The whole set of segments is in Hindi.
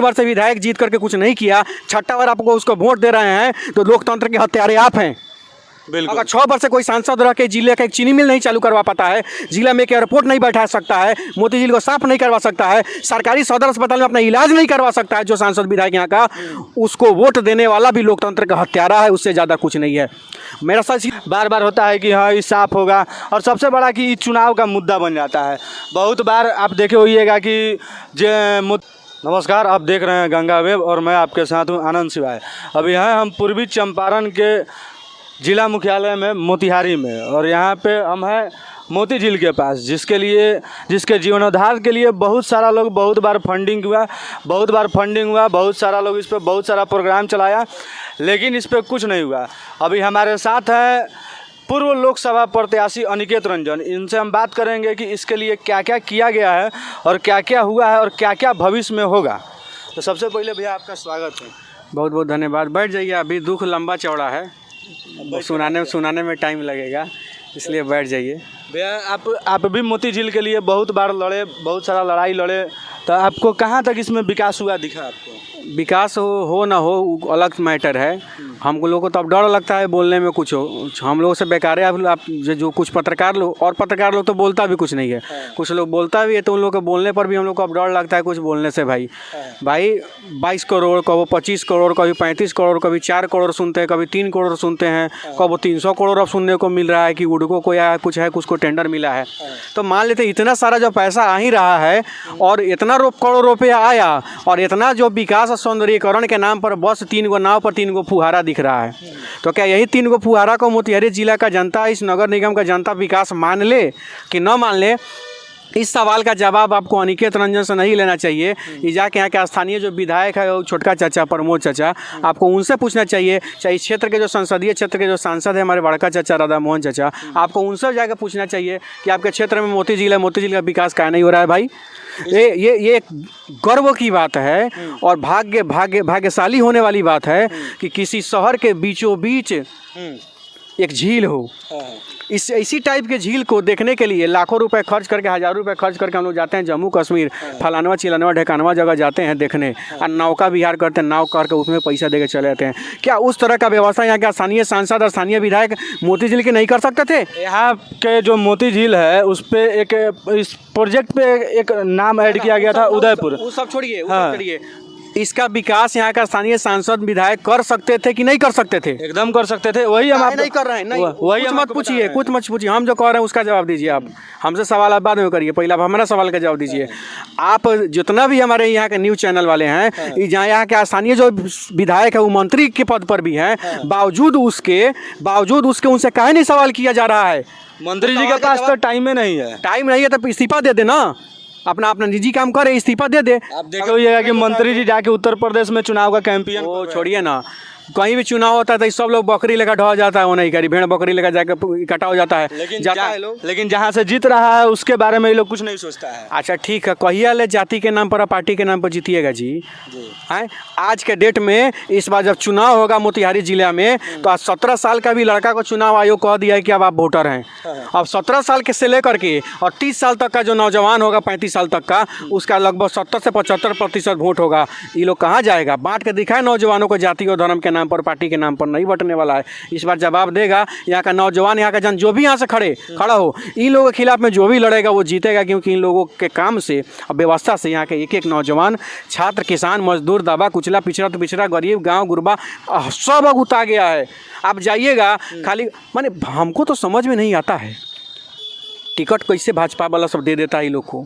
बार से विधायक जीत करके कुछ नहीं किया, छठा बार आपको उसको वोट दे रहे हैं, तो लोकतंत्र के हत्यारे आप हैं। बिल्कुल। अगर 6 वर्ष से कोई सांसद रह के जिले का एक चीनी मिल नहीं चालू करवा पाता है, जिला में एक एयरपोर्ट नहीं बैठा सकता है, मोती झील को साफ नहीं करवा सकता है, सरकारी सदर अस्पताल में अपना इलाज नहीं करवा सकता है जो सांसद विधायक यहाँ का, उसको वोट देने वाला भी लोकतंत्र का हत्यारा है, उससे ज़्यादा कुछ नहीं है। मेरा सच बार बार होता है कि हाँ ये साफ होगा, और सबसे बड़ा कि चुनाव का मुद्दा बन जाता है। बहुत बार आप देखे होइएगा कि नमस्कार, आप देख रहे हैं गंगा वेब और मैं आपके साथ हूँ आनंद शिवाय। अभी हैं हम पूर्वी चंपारण के जिला मुख्यालय में मोतिहारी में, और यहाँ पे हम हैं मोती झील के पास, जिसके जीवनोद्धार के लिए बहुत सारा लोग बहुत बार फंडिंग हुआ, बहुत सारा लोग इस पर बहुत सारा प्रोग्राम चलाया, लेकिन इस पर कुछ नहीं हुआ। अभी हमारे साथ है पूर्व लोकसभा प्रत्याशी अनिकेत रंजन। इनसे हम बात करेंगे कि इसके लिए क्या क्या किया गया है और क्या क्या हुआ है और क्या क्या भविष्य में होगा। तो सबसे पहले भैया आपका स्वागत है। बहुत बहुत धन्यवाद। बैठ जाइए, अभी दुख लंबा चौड़ा है, सुनाने में टाइम लगेगा, इसलिए बैठ जाइए। भैया आप भी मोती झील के लिए बहुत बार लड़े, बहुत सारा लड़ाई लड़े, तो आपको कहाँ तक इसमें विकास हुआ दिखा आपको? विकास हो ना हो अलग मैटर है। हम लोगों को तो अब डर लगता है बोलने में, कुछ हो हम लोगों से बेकार है। आप जो कुछ पत्रकार लोग तो बोलता भी कुछ नहीं है, कुछ लोग बोलता भी है, तो उन लोग के बोलने पर भी हम लोग को अब डर लगता है कुछ बोलने से। भाई 22 करोड़, कभी 25 करोड़, कभी 35 करोड़, कभी 4 करोड़ सुनते हैं, कभी 3 करोड़ सुनते हैं, कभी 300 करोड़ अब सुनने को मिल रहा है कि उड़को को या कुछ है, कुछ को टेंडर मिला है। तो मान लेते इतना सारा जो पैसा आ ही रहा है और इतना करोड़ रुपया आया, और इतना जो विकास सौंदर्यीकरण के नाम पर बस 3 गो नाव पर 3 गो फुहारा दिख रहा है, तो क्या यही 3 गो फुहारा को मोतिहारी जिला का जनता, इस नगर निगम का जनता विकास मान ले कि न मान ले? इस सवाल का जवाब आपको अनिकेत रंजन से नहीं लेना चाहिए। ये जाके यहाँ के स्थानीय जो विधायक है, वो छोटका चाचा प्रमोद चाचा, आपको उनसे पूछना चाहिए। चाहे इस क्षेत्र के जो संसदीय क्षेत्र के जो सांसद है हमारे बड़का चाचा राधा मोहन चाचा, आपको उनसे जाकर पूछना चाहिए कि आपके क्षेत्र में मोती झील है, मोती झील का विकास क्या नहीं हो रहा है। भाई ये एक गर्व की बात है और भाग्यशाली होने वाली बात है कि किसी शहर के बीचों बीच एक झील हो। इसी टाइप के झील को देखने के लिए लाखों रुपए खर्च करके, हज़ारों रुपए खर्च करके हम लोग जाते हैं जम्मू कश्मीर, फलानवा चिलानवा ढेकानवा जगह जाते हैं देखने, और नौका विहार करते हैं, नाव करके उसमें पैसा देके चले जाते हैं। क्या उस तरह का व्यवस्था यहाँ के स्थानीय सांसद और स्थानीय विधायक मोती झील के नहीं कर सकते थे? यहाँ के जो मोती झील है उस पर इस प्रोजेक्ट पे एक नाम ऐड किया गया था, उदयपुर। वो सब छोड़िए, इसका विकास यहाँ का स्थानीय सांसद विधायक कर सकते थे कि नहीं कर सकते थे? एकदम कर सकते थे। वही हम नहीं कर रहे हैं। नहीं, वही कुछ मत पूछिए, हम जो कह रहे हैं उसका जवाब दीजिए। आप हमसे सवाल आप बाद में करिए, पहले आप हमारा सवाल का जवाब दीजिए। आप जितना भी हमारे यहाँ के न्यूज़ चैनल वाले हैं, जहाँ यहाँ के स्थानीय जो विधायक है वो मंत्री के पद पर भी हैं, बावजूद उसके उनसे काहे नहीं सवाल किया जा रहा है? मंत्री जी के पास तो टाइम नहीं है तो इस्तीफा दे देना, अपना निजी काम करे, इस्तीफा दे दे। आप देखे होइएगा कि मंत्री जी जाके उत्तर प्रदेश में चुनाव का कैंपेन, वो छोड़िए ना, कहीं भी चुनाव होता है तो सब लोग बकरी लेकर ढह जाता है, वो नहीं करी, भेड़ बकरी लेकर जाकर इकट्ठा हो जाता है, लेकिन जहाँ से जीत रहा है उसके बारे में ये लोग कुछ नहीं सोचता है। अच्छा ठीक है, कहिया ले जाति के नाम पर, पार्टी के नाम पर जीतिएगा जी? हैं आज के डेट में इस बार जब चुनाव होगा मोतिहारी जिला में, तो आज 17 साल का भी लड़का को चुनाव आयोग कह दिया है कि अब आप वोटर हैं। अब 17 साल के से लेकर के और 30 साल तक का जो नौजवान होगा, 35 साल तक का, उसका लगभग 70 से 75% वोट होगा। ये लोग कहाँ जाएगा? बांट के दिखाए नौजवानों को, जाति और धर्म के नाम पर, पार्टी के नाम पर नहीं बटने वाला है। इस बार जवाब देगा यहाँ का नौजवान, यहाँ का जन, जो भी यहाँ से खड़ा हो, इन लोगों के खिलाफ में जो भी लड़ेगा वो जीतेगा, क्योंकि इन लोगों के काम से और व्यवस्था से यहाँ के एक नौजवान, छात्र, किसान, मजदूर, दबा कुचला, पिछड़ा, गरीब, गाँव गुरबा सब अगुता गया है। आप जाइएगा खाली, माने हमको तो समझ में नहीं आता है टिकट कैसे भाजपा वाला सब दे देता है। ये लोग को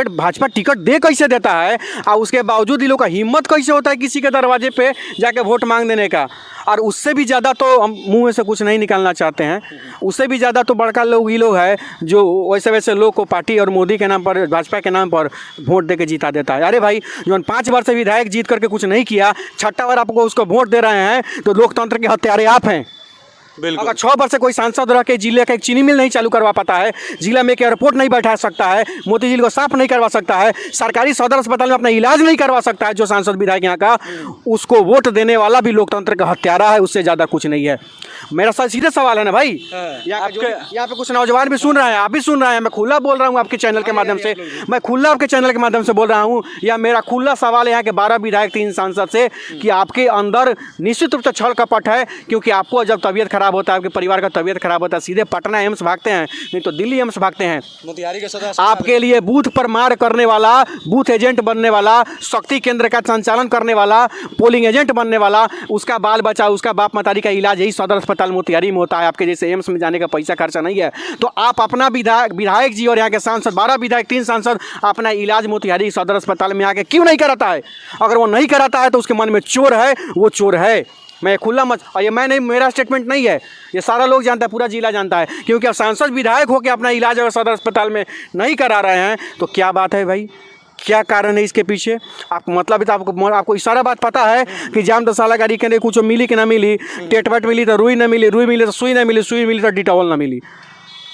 भाजपा टिकट दे कैसे देता है, और उसके बावजूद ये लोग का हिम्मत कैसे होता है किसी के दरवाजे पे जाके वोट मांग देने का। और उससे भी ज़्यादा तो हम मुंह में से कुछ नहीं निकालना चाहते हैं, उससे भी ज़्यादा तो बड़का लोग ये लोग है जो वैसे लोग को पार्टी और मोदी के नाम पर, भाजपा के नाम पर वोट दे के जीता देता है। अरे भाई, जो 5 बार से विधायक जीत करके कुछ नहीं किया, छठा बार आपको उसको वोट दे रहे हैं, तो लोकतंत्र के हत्यारे आप हैं। बिल्कुल। अगर 6 वर्ष से कोई सांसद रह के जिले का एक चीनी मिल नहीं चालू करवा पाता है, जिला में एक एयरपोर्ट नहीं बैठा सकता है, मोती झील को साफ नहीं करवा सकता है, सरकारी सदर अस्पताल में अपना इलाज नहीं करवा सकता है, जो सांसद विधायक यहाँ का, उसको वोट देने वाला भी लोकतंत्र का हत्यारा है, उससे ज़्यादा कुछ नहीं है। मेरा सीधे सवाल है ना भाई, यहाँ पे कुछ नौजवान भी सुन रहे हैं, आप भी सुन रहे हैं, मैं खुला बोल रहा हूँ आपके चैनल के माध्यम से, मैं खुला आपके चैनल के माध्यम से बोल रहा हूँ, या मेरा खुला सवाल है यहाँ के 12 विधायक 3 सांसद से कि आपके अंदर निश्चित रूप से छल कपट है, क्योंकि आपको जब तबीयत खराब होता है, आपके परिवार का तबीयत खराब होता है, सीधे पटना एम्स भागते हैं, नहीं तो दिल्ली एम्स भागते हैं। मोतिहारी के सदस्य आपके लिए बूथ पर मार करने वाला, बूथ एजेंट बनने वाला, शक्ति केंद्र का संचालन करने वाला, पोलिंग एजेंट बनने वाला, उसका बाल बच्चा, उसका बाप मतारी का इलाज यही सदर अस्पताल मोतिहारी में होता है। आपके जैसे एम्स में जाने का पैसा खर्चा नहीं है। तो आप अपना विधायक जी और यहाँ के सांसद 12 विधायक 3 सांसद अपना इलाज मोतिहारी सदर अस्पताल में आके क्यों नहीं कराता है? अगर वो नहीं कराता है तो उसके मन में चोर है, वो चोर है। मैं खुला मत, और ये मैं नहीं, मेरा स्टेटमेंट नहीं है, ये सारा लोग जानता है, पूरा जिला जानता है, क्योंकि अब सांसद विधायक होकर अपना इलाज अगर सदर अस्पताल में नहीं करा रहे हैं तो क्या बात है भाई, क्या कारण है इसके पीछे? आप मतलब तो आपको सारा बात पता है कि जाम तो साला गाड़ी के कुछ मिली कि ना मिली, टेटवेट मिली तो रुई ना मिली, रुई मिली तो सुई ना मिली, सुई मिली तो डिटॉल ना मिली।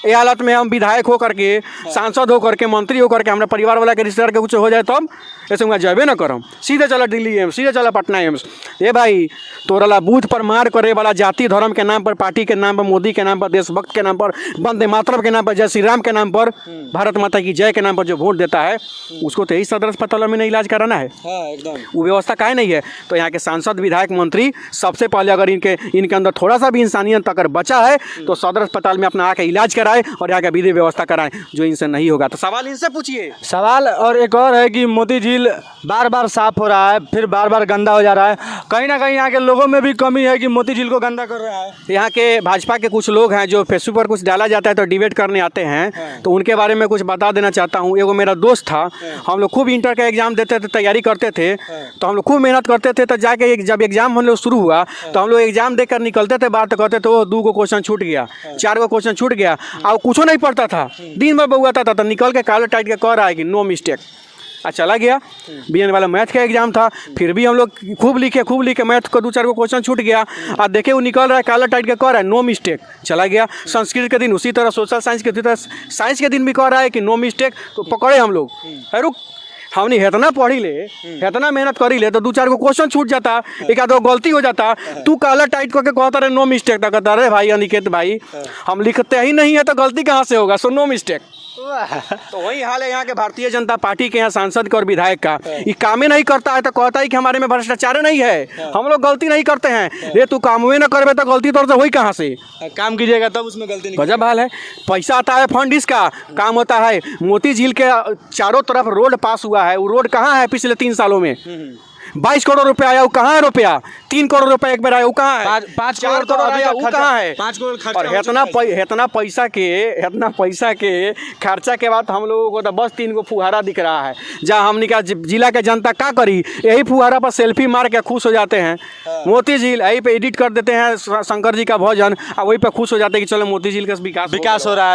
ये हालत में हम विधायक होकर के, सांसद होकर के, मंत्री होकर के, हमारे परिवार वाला के रिश्तेदार के कुछ हो जाए तब ऐसे मैं जबे ना करम, सीधे चला दिल्ली एम्स, सीधे चला पटना एम्स। ये भाई तोरला बूथ पर मार करे वाला, जाति धर्म के नाम पर, पार्टी के नाम पर, मोदी के नाम पर, देशभक्त के नाम पर, वंदे मातरम के नाम पर, जय श्री राम के नाम पर, भारत माता की जय के नाम पर जो वोट देता है, उसको तो यही सदर अस्पताल में नहीं इलाज कराना है। एकदम वो व्यवस्था काहे नहीं है? तो यहाँ के सांसद विधायक मंत्री सबसे पहले अगर इनके अंदर थोड़ा सा भी इंसानियत अगर बचा है तो सदर अस्पताल में अपना आके इलाज कराए और यहाँ का विधि व्यवस्था कराएं, जो इनसे नहीं होगा तो सवाल इनसे पूछिए। सवाल और एक और है कि मोती झील बार बार साफ हो रहा है, फिर बार बार गंदा हो जा रहा है। कहीं ना कहीं यहाँ के लोगों में भी कमी है कि मोती झील को गंदा कर रहा है। यहाँ के भाजपा के कुछ लोग हैं जो फेसबुक पर कुछ डाला जाता है तो डिबेट करने आते हैं, तो उनके बारे में कुछ बता देना चाहता हूँ। एगो मेरा दोस्त था, हम लोग खूब इंटर का एग्जाम देते थे, तैयारी करते थे, तो हम लोग खूब मेहनत करते थे, तो जाके जब एग्जाम हम लोग शुरू हुआ तो हम लोग एग्जाम देकर निकलते थे, बात करते थे, वो 2 गो क्वेश्चन छूट गया, 4 गो क्वेश्चन छूट गया, और कुछ नहीं पढ़ता था, दिन भर बउआता था, तो निकल के कॉलर टाइट के कह रहा है कि नो मिस्टेक, चला गया। बीएन वाला मैथ का एग्जाम था, फिर भी हम लोग खूब लिखे मैथ को 2-4 गो क्वेश्चन छूट गया, और देखे वो निकल रहा है कॉलर टाइट के कह रहा है नो मिस्टेक, चला गया। संस्कृत के दिन उसी तरह, सोशल साइंस के तरह साइंस के दिन भी कह रहा है कि नो मिस्टेक, तो पकड़े हम लोग, रुक हमने इतना पढ़ी ले, इतना मेहनत करी ले, तो 2-4 गो क्वेश्चन छूट जाता, एक आध गलती हो जाता, तू कॉलर टाइट करके कहता रहे नो मिस्टेक, तो कहता रहे भाई अनिकेत भाई हम लिखते ही नहीं है तो गलती कहाँ से होगा, सो नो मिस्टेक। तो वही हाल है यहाँ के भारतीय जनता पार्टी के यहाँ सांसद का और विधायक का, ये कामें नहीं करता है तो कहता है कि हमारे में भ्रष्टाचार नहीं है, हम लोग गलती नहीं करते हैं। ये तू कामें ना करबे तो गलती तौर से वही कहाँ से काम कीजिएगा तब उसमें गलती नहीं। गजब हाल है। पैसा आता है फंड, इसका काम होता है। मोती झील के चारों तरफ रोड पास हुआ है, वो रोड कहाँ है पिछले 3 सालों में? 22 करोड़ रुपया आया, वो कहाँ है रुपया? 3 करोड़ रुपया एक बार आया, वो कहाँ है? 5 4 करोड़ आया, वो कहाँ है? 5 करोड़ खर्चा। और इतना पैसा के खर्चा के बाद हम लोगों को तो बस 3 गो फुहारा दिख रहा है, जहाँ हमने का जिला के जनता क्या करी, यही फुहारा पर सेल्फी मार के खुश हो जाते हैं। मोती झील यहीं पे एडिट कर देते हैं शंकर जी का भजन, और वहीं पे खुश हो जाते हैं कि चलो मोती झील का विकास हो रहा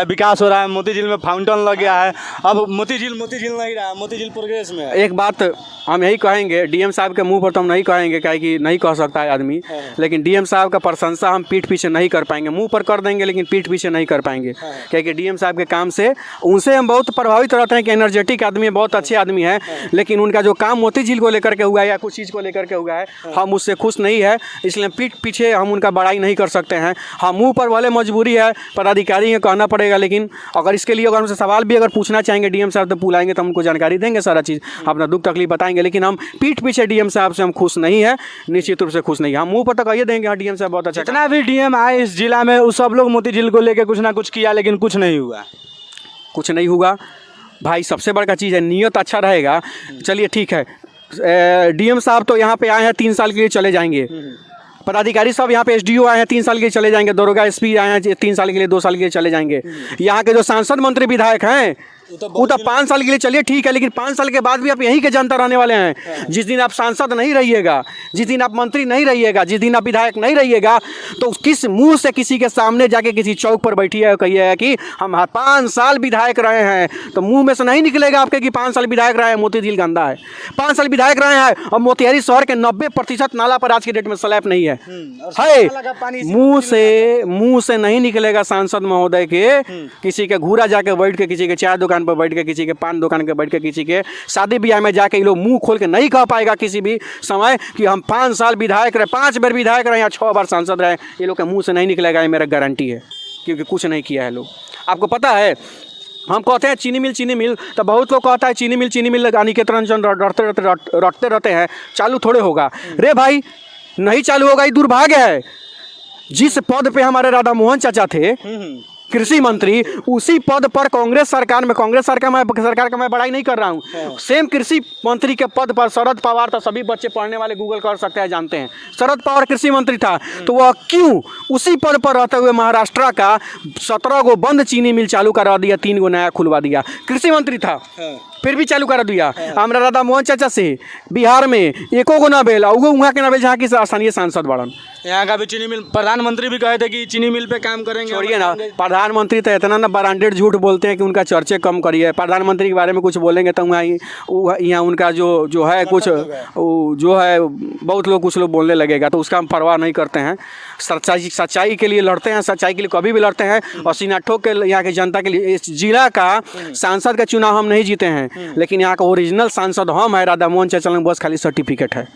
है। मोती झील में फाउंटेन लग गया है, अब मोती झील नहीं रहा, मोती झील प्रोग्रेस में है। एक बात हम यही कहेंगे, डीएम साहब के मुंह पर तो हम नहीं कहेंगे, क्या कि नहीं कह सकता है आदमी, लेकिन डीएम साहब का प्रशंसा हम पीठ पीछे नहीं कर पाएंगे, मुंह पर कर देंगे लेकिन पीठ पीछे नहीं कर पाएंगे, क्योंकि डीएम साहब के काम से उनसे हम बहुत प्रभावित रहते हैं कि एनर्जेटिक आदमी है, बहुत अच्छे आदमी है, लेकिन उनका जो काम मोती झील को लेकर के हुआ है या कुछ चीज़ को लेकर के हुआ है, हम उससे खुश नहीं है, इसलिए पीठ पीछे हम उनका बड़ाई नहीं कर सकते हैं। हम मुँह पर वाले मजबूरी है, पदाधिकारी है, कहना पड़ेगा, लेकिन अगर इसके लिए अगर उनसे सवाल भी अगर पूछना चाहेंगे डीएम साहब तो बुलाएंगे तो उनको जानकारी देंगे, सारा चीज़ अपना दुख तकलीफ बताएंगे, लेकिन हम पीठ पीछे डीएम साहब से हम खुश नहीं है, निश्चित रूप से खुश नहीं है। हम मुंह पर तो कहिए देंगे हाँ डीएम साहब बहुत अच्छा, जितना भी डीएम आए इस जिला में उस सब लोग मोती झील को लेकर कुछ ना कुछ किया, लेकिन कुछ नहीं हुआ भाई। सबसे बड़ा चीज़ है नियत अच्छा रहेगा, चलिए ठीक है। डीएम साहब तो यहाँ पे आए हैं 3 साल के लिए चले जाएंगे, पदाधिकारी सब यहाँ पे एसडीओ आए हैं 3 साल के लिए चले जाएंगे, दरोगा एसपी आए हैं 3 साल के लिए 2 साल के लिए चले जाएंगे। यहाँ के जो सांसद मंत्री विधायक हैं वो तो 5 साल के लिए चलिए ठीक है, लेकिन 5 साल के बाद भी आप यहीं के जनता रहने वाले हैं। जिस दिन आप सांसद नहीं रहिएगा, जिस दिन आप मंत्री नहीं रहिएगा, जिस दिन आप विधायक नहीं रहिएगा, तो किस मुंह से किसी के सामने जाके किसी चौक पर बैठिए कहिएगा कि हम 5 साल विधायक रहे हैं, तो मुंह में से नहीं निकलेगा आपके कि 5 साल विधायक रहे हैं, मोती झील गंदा है। 5 साल विधायक रहे हैं और मोतिहारी शहर के 90% नाला पर आज की डेट में स्लैब नहीं है। मुंह से नहीं निकलेगा सांसद महोदय के किसी के घूरा जाके बैठ के, किसी के चाय दुकान पर बैठ के, किसी के पान दुकान पर बैठ के, किसी के शादी ब्याह में जाके ये लोग मुंह खोल के नहीं कह पाएगा किसी भी समय कि हम 5 साल विधायक रहे, 5 बार विधायक रहे या 6 बार सांसद रहे। ये लोग के मुंह से नहीं निकलेगा, ये मेरा गारंटी है, क्योंकि कुछ नहीं किया है लोग। आपको पता है हम कहते हैं चीनी मिल, तो बहुत लोग कहता है चीनी मिल निकेतन रंजन रटते रहते हैं, चालू थोड़े होगा। रे भाई नहीं चालू होगा, ये दुर्भाग्य है। जिस पद पे हमारे राधा मोहन चाचा थे कृषि मंत्री, उसी पद पर कांग्रेस सरकार का मैं बड़ाई नहीं कर रहा हूँ, सेम कृषि मंत्री के पद पर शरद पवार था। सभी बच्चे पढ़ने वाले गूगल कर सकते हैं, जानते हैं शरद पवार कृषि मंत्री था। तो वह क्यों उसी पद पर रहते हुए महाराष्ट्र का 17 गो बंद चीनी मिल चालू करा दिया, 3 गो नया खुलवा दिया। कृषि मंत्री था फिर भी चालू करा दिया। हमारा राधा मोहन चाचा से बिहार में एको गो ना भेल, वहाँ के ना भेल जहाँ की स्थानीय सांसद बड़न। यहाँ का भी चीनी मिल, प्रधानमंत्री भी कहे थे कि चीनी मिल पे काम करेंगे। छोड़िए ना, प्रधानमंत्री तो इतना ना ब्रांडेड झूठ बोलते हैं कि उनका चर्चे कम करिए। प्रधानमंत्री के बारे में कुछ बोलेंगे तो यहाँ उनका जो है कुछ जो है बहुत लोग कुछ लोग बोलने लगेगा, तो उसका हम परवाह नहीं करते हैं। सच्चाई के लिए लड़ते हैं, सच्चाई के लिए कभी भी लड़ते हैं। और सीना ठोक के यहाँ की जनता के लिए, इस जिला का सांसद का चुनाव हम नहीं जीते हैं, लेकिन यहाँ का ओरिजिनल सांसद हम है। राधा मोहन चाचा में बस खाली सर्टिफिकेट है,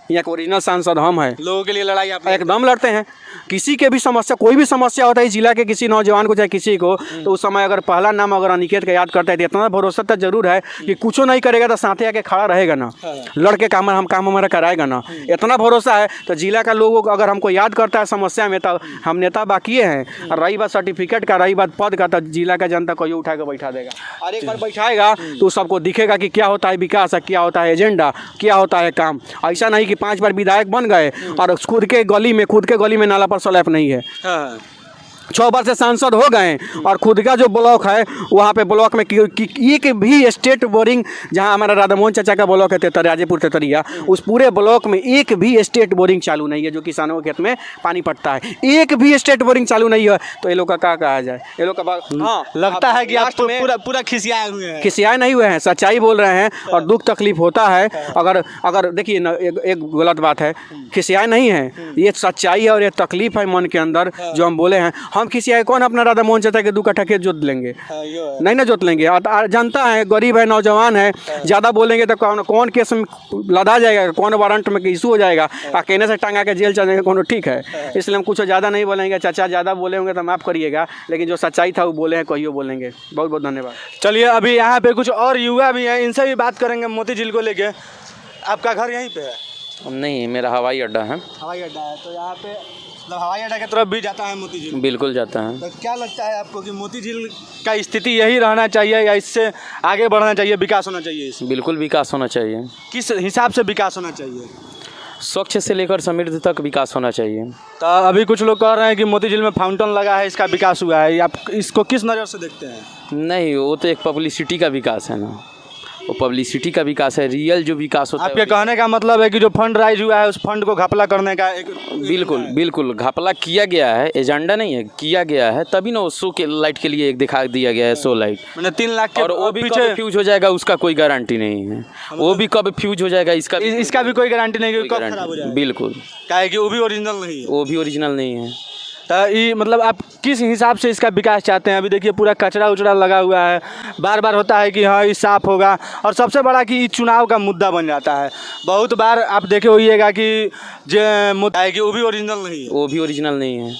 यहाँ का ओरिजिनल सांसद हम है। लोगों के लिए लड़ाई आप एकदम लड़ते हैं। किसी के भी समस्या, कोई भी समस्या होता है जिला के किसी नौजवान को चाहे किसी को, तो उस समय अगर पहला नाम अगर अनिकेत का याद करता है तो इतना भरोसा तो जरूर है कि कुछ नहीं करेगा तो साथे आके खड़ा रहेगा ना, लड़के काम हमारा कराएगा ना, इतना भरोसा है। तो जिला का लोग अगर हमको याद करता है समस्या में, तो हम नेता बाकी हैं। और रही बात सर्टिफिकेट का, रही बात पद का, तो जिला का जनता को उठा के बैठा देगा। और एक बार बैठाएगा तो सबको दिखेगा कि क्या होता है विकास, क्या होता है एजेंडा, क्या होता है काम। ऐसा नहीं कि 5 बार विधायक बन गए और खुद के गली में नाला पर स्लैब नहीं है। 6 बार से सांसद हो गए और खुद का जो ब्लॉक है वहाँ पे ब्लॉक में एक भी स्टेट बोरिंग, जहाँ हमारा राधा मोहन चाचा का ब्लॉक है तेतरिया, उस पूरे ब्लॉक में एक भी स्टेट बोरिंग चालू नहीं है जो किसानों के खेत में पानी पड़ता है। एक भी स्टेट बोरिंग चालू नहीं है। तो ये लोग का क्या कहा जाए, ये लोग का हाँ लगता है कि आप पूरा खिसियाए हुए हैं। खिसियाए नहीं हुए हैं, सच्चाई बोल रहे हैं। और दुख तकलीफ होता है अगर देखिए ना, एक गलत बात है, खिसियाए नहीं है, ये सच्चाई है और ये तकलीफ है मन के अंदर जो हम बोले हैं। हम किसी आए कौन अपना राधा मोहन चाचा के 2 कट्ठा खेत जोत लेंगे, नहीं ना जोत लेंगे। जनता है, गरीब है, नौजवान है, ज़्यादा बोलेंगे तो कौन केस में लदा जाएगा, कौन वारंट में इशू हो जाएगा, कहने से टांगा के जेल चल जाएंगे कौन, ठीक है। इसलिए हम कुछ ज़्यादा नहीं बोलेंगे। चाचा ज़्यादा बोले होंगे तो माफ़ करिएगा, लेकिन जो सच्चाई था वो बोले हैं, कहियो बोलेंगे। बहुत बहुत धन्यवाद। चलिए अभी यहाँ पे कुछ और युवा भी हैं, इनसे भी बात करेंगे मोती झील को लेके। आपका घर यहीं पे है? नहीं, मेरा हवाई अड्डा है। हवाई अड्डा है, तो यहाँ पे मतलब हवाई अड्डा की तरफ भी जाता है मोती झील? बिल्कुल जाता है। तो क्या लगता है आपको कि मोती झील का स्थिति यही रहना चाहिए या इससे आगे बढ़ना चाहिए, विकास होना चाहिए इसमें? बिल्कुल विकास होना चाहिए। किस हिसाब से विकास होना चाहिए? स्वच्छ से लेकर समृद्ध तक विकास होना चाहिए। तो अभी कुछ लोग कह रहे हैं कि मोती झील में फाउंटेन लगा है, इसका विकास हुआ है। आप इसको किस नज़र से देखते हैं? नहीं, वो तो एक पब्लिसिटी का विकास है ना, वो पब्लिसिटी का विकास है। रियल जो विकास होता है, आपके कहने का मतलब है कि जो फंड राइज हुआ है उस फंड को घपला करने का एक बिल्कुल घपला किया गया है, एजेंडा नहीं है, किया गया है। तभी ना शो के लाइट के लिए एक दिखा दिया गया है, 100 लाइट, मैंने 3 लाख के, और वो भी कब फ्यूज हो जाएगा उसका कोई गारंटी नहीं है। वो भी कब फ्यूज हो जाएगा इसका भी कोई गारंटी नहीं है, कब खराब हो जाएगा। बिल्कुल, क्या है कि वो भी ओरिजिनल नहीं है, वो भी ओरिजिनल नहीं है। तो ये मतलब आप किस हिसाब से इसका विकास चाहते हैं? अभी देखिए पूरा कचरा उचड़ा लगा हुआ है, बार बार होता है कि हाँ ये साफ़ होगा, और सबसे बड़ा कि ये चुनाव का मुद्दा बन जाता है। बहुत बार आप देखे होइएगा कि जो मुद्दा है कि वो भी ओरिजिनल नहीं है, वो भी ओरिजिनल नहीं है।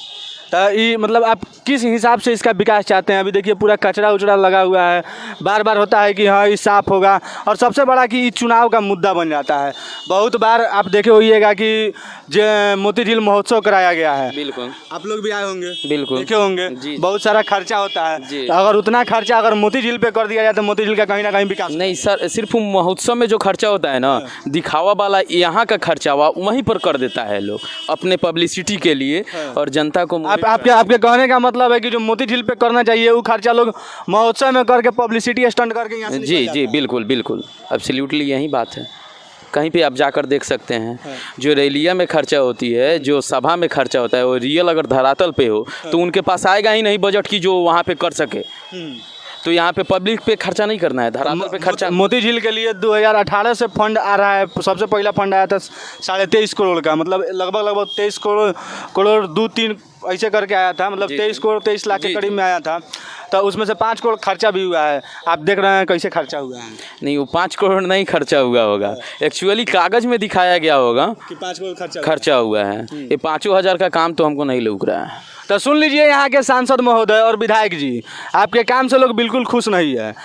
तो ये मतलब आप किस हिसाब से इसका विकास चाहते हैं? अभी देखिए पूरा कचरा उचड़ा लगा हुआ है, बार बार होता है कि हाँ ये साफ़ होगा, और सबसे बड़ा कि ये चुनाव का मुद्दा बन जाता है। बहुत बार आप देखे होइएगा कि जो मोती झील महोत्सव कराया गया है, बिल्कुल आप लोग भी आए होंगे, बिल्कुल देखे होंगे जी। बहुत सारा खर्चा होता है जी। तो अगर उतना खर्चा अगर मोती झील पे कर दिया जाए तो मोती झील का कहीं ना कहीं विकास नहीं सर, सिर्फ महोत्सव में जो खर्चा होता है ना, दिखावा वाला यहाँ का खर्चा हुआ वहीं पर कर देता है लोग अपने पब्लिसिटी के लिए, और जनता को आप आपके आपके कहने का मतलब है कि जो मोती झील पे करना चाहिए वो खर्चा लोग महोत्सव में करके पब्लिसिटी स्टंट करके यहाँ से निकल जी जाता जी है। बिल्कुल बिल्कुल एब्सोल्युटली यही बात है। कहीं पे आप जाकर देख सकते हैं जो रैलिया में खर्चा होती है, जो सभा में खर्चा होता है, वो रियल अगर धरातल पे हो तो उनके पास आएगा ही नहीं बजट की जो वहाँ पे कर सके। तो यहाँ पे पब्लिक पे खर्चा नहीं करना है, धरातल पे खर्चा। मोती झील के लिए 2018 से फंड आ रहा है। सबसे पहला फंड आया था 23.5 करोड़ का, मतलब लगभग 23 करोड़ 2-3 ऐसे करके आया था, मतलब 23 करोड़ 23 लाख के करीब में आया था। तो उसमें से 5 करोड़ खर्चा भी हुआ है। आप देख रहे हैं कैसे खर्चा हुआ है। नहीं, वो 5 करोड़ नहीं खर्चा हुआ होगा, एक्चुअली कागज में दिखाया गया होगा कि 5 करोड़ खर्चा हुआ है। ये 5,000 का काम तो हमको नहीं लग रहा है। तो सुन लीजिए यहाँ के सांसद महोदय और विधायक जी, आपके काम से लोग बिल्कुल खुश नहीं है।